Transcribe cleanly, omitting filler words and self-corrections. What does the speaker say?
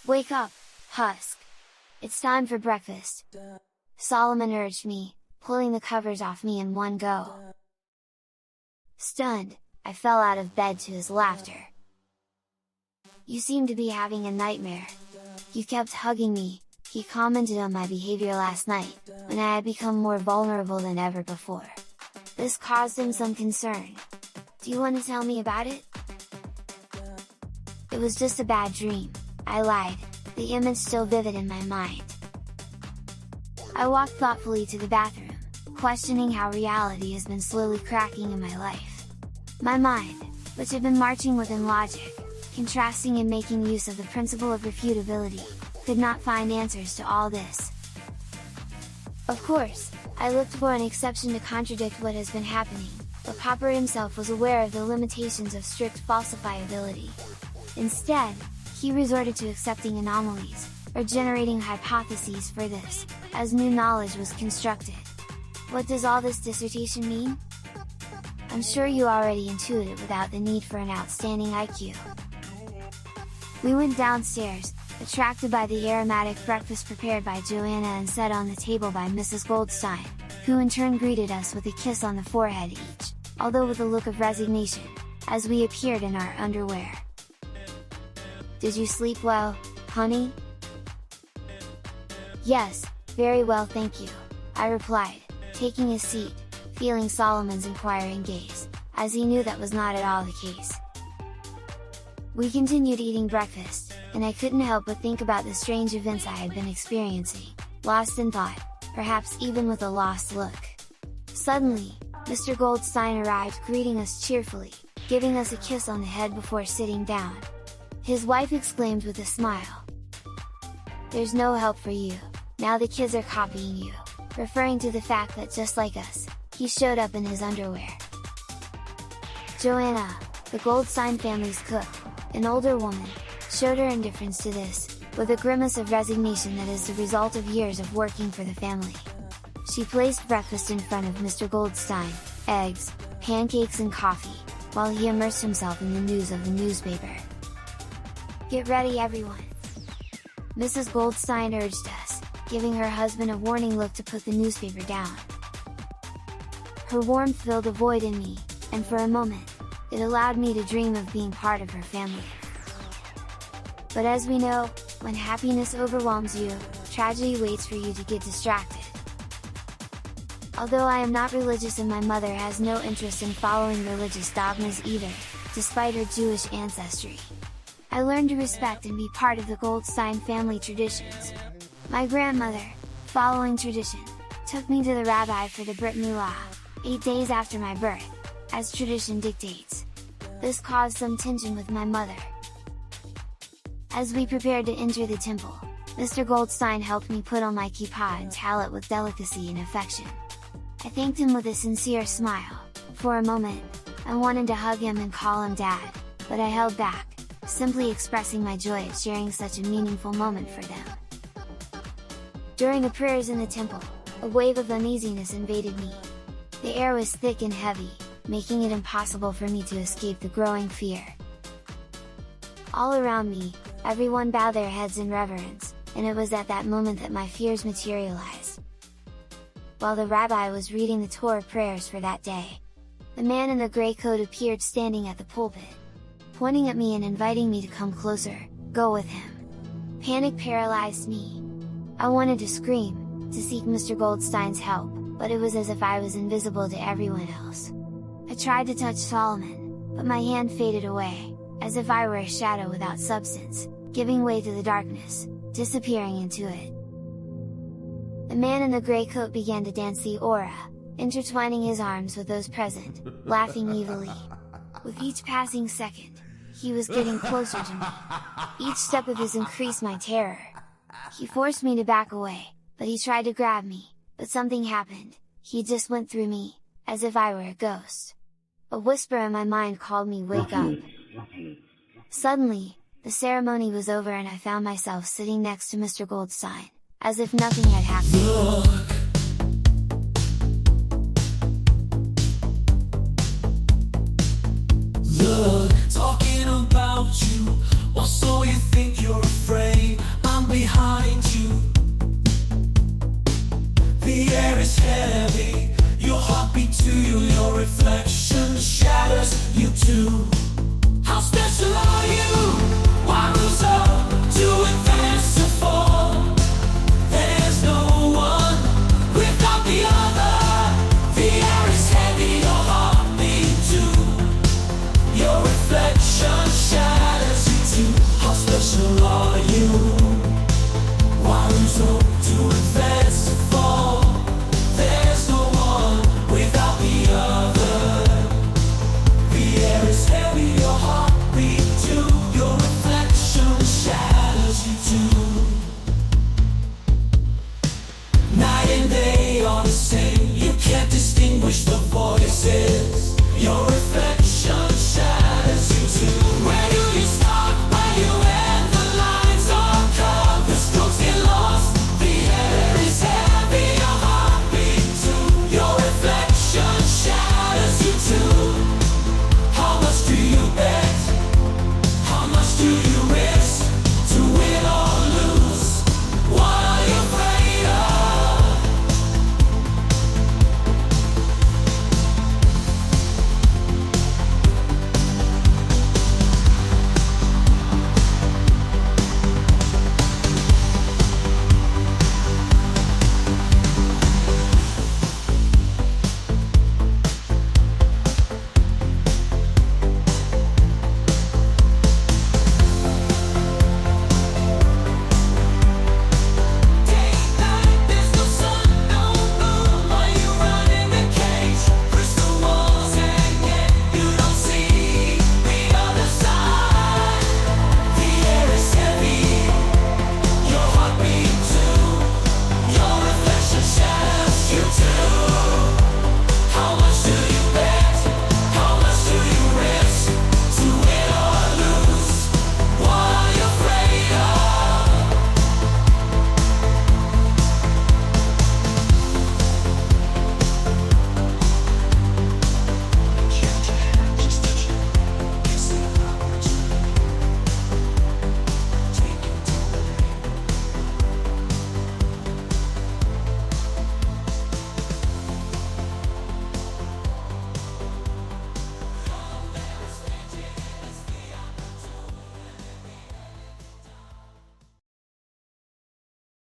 Wake up, Husk! It's time for breakfast! Solomon urged me, pulling the covers off me in one go. Stunned, I fell out of bed to his laughter. You seem to be having a nightmare. You kept hugging me, he commented on my behavior last night, when I had become more vulnerable than ever before. This caused him some concern. Do you want to tell me about it? It was just a bad dream, I lied, the image still vivid in my mind. I walked thoughtfully to the bathroom, questioning how reality has been slowly cracking in my life. My mind, which had been marching within logic, contrasting and making use of the principle of refutability, could not find answers to all this. Of course, I looked for an exception to contradict what has been happening, but Popper himself was aware of the limitations of strict falsifiability. Instead, he resorted to accepting anomalies, or generating hypotheses for this, as new knowledge was constructed. What does all this dissertation mean? I'm sure you already intuit it without the need for an outstanding IQ. We went downstairs, attracted by the aromatic breakfast prepared by Joanna and set on the table by Mrs. Goldstein, who in turn greeted us with a kiss on the forehead each, although with a look of resignation, as we appeared in our underwear. Did you sleep well, honey? Yes, very well thank you, I replied, taking a seat, feeling Solomon's inquiring gaze, as he knew that was not at all the case. We continued eating breakfast, and I couldn't help but think about the strange events I had been experiencing, lost in thought, perhaps even with a lost look. Suddenly, Mr. Goldstein arrived greeting us cheerfully, giving us a kiss on the head before sitting down. His wife exclaimed with a smile, "There's no help for you, now the kids are copying you," referring to the fact that just like us, he showed up in his underwear. Joanna, the Goldstein family's cook, an older woman, showed her indifference to this, with a grimace of resignation that is the result of years of working for the family. She placed breakfast in front of Mr. Goldstein, eggs, pancakes and coffee, while he immersed himself in the news of the newspaper. "Get ready everyone!" Mrs. Goldstein urged us, giving her husband a warning look to put the newspaper down. Her warmth filled a void in me, and for a moment, it allowed me to dream of being part of her family. But as we know, when happiness overwhelms you, tragedy waits for you to get distracted. Although I am not religious and my mother has no interest in following religious dogmas either, despite her Jewish ancestry, I learned to respect and be part of the Goldstein family traditions. My grandmother, following tradition, took me to the rabbi for the Brit Milah, 8 days after my birth, as tradition dictates. This caused some tension with my mother. As we prepared to enter the temple, Mr. Goldstein helped me put on my kippah and tallit with delicacy and affection. I thanked him with a sincere smile. For a moment, I wanted to hug him and call him Dad, but I held back, simply expressing my joy at sharing such a meaningful moment for them. During the prayers in the temple, a wave of uneasiness invaded me. The air was thick and heavy, making it impossible for me to escape the growing fear. All around me, everyone bowed their heads in reverence, and it was at that moment that my fears materialized. While the rabbi was reading the Torah prayers for that day, the man in the gray coat appeared standing at the pulpit, pointing at me and inviting me to come closer, go with him. Panic paralyzed me. I wanted to scream, to seek Mr. Goldstein's help, but it was as if I was invisible to everyone else. I tried to touch Solomon, but my hand faded away, as if I were a shadow without substance, giving way to the darkness, disappearing into it. The man in the gray coat began to dance the aura, intertwining his arms with those present, laughing evilly. With each passing second, he was getting closer to me. Each step of his increased my terror. He forced me to back away, but he tried to grab me, but something happened, he just went through me, as if I were a ghost. A whisper in my mind called me, "Wake up!" Suddenly, the ceremony was over and I found myself sitting next to Mr. Goldstein, as if nothing had happened. Look, talking about you, also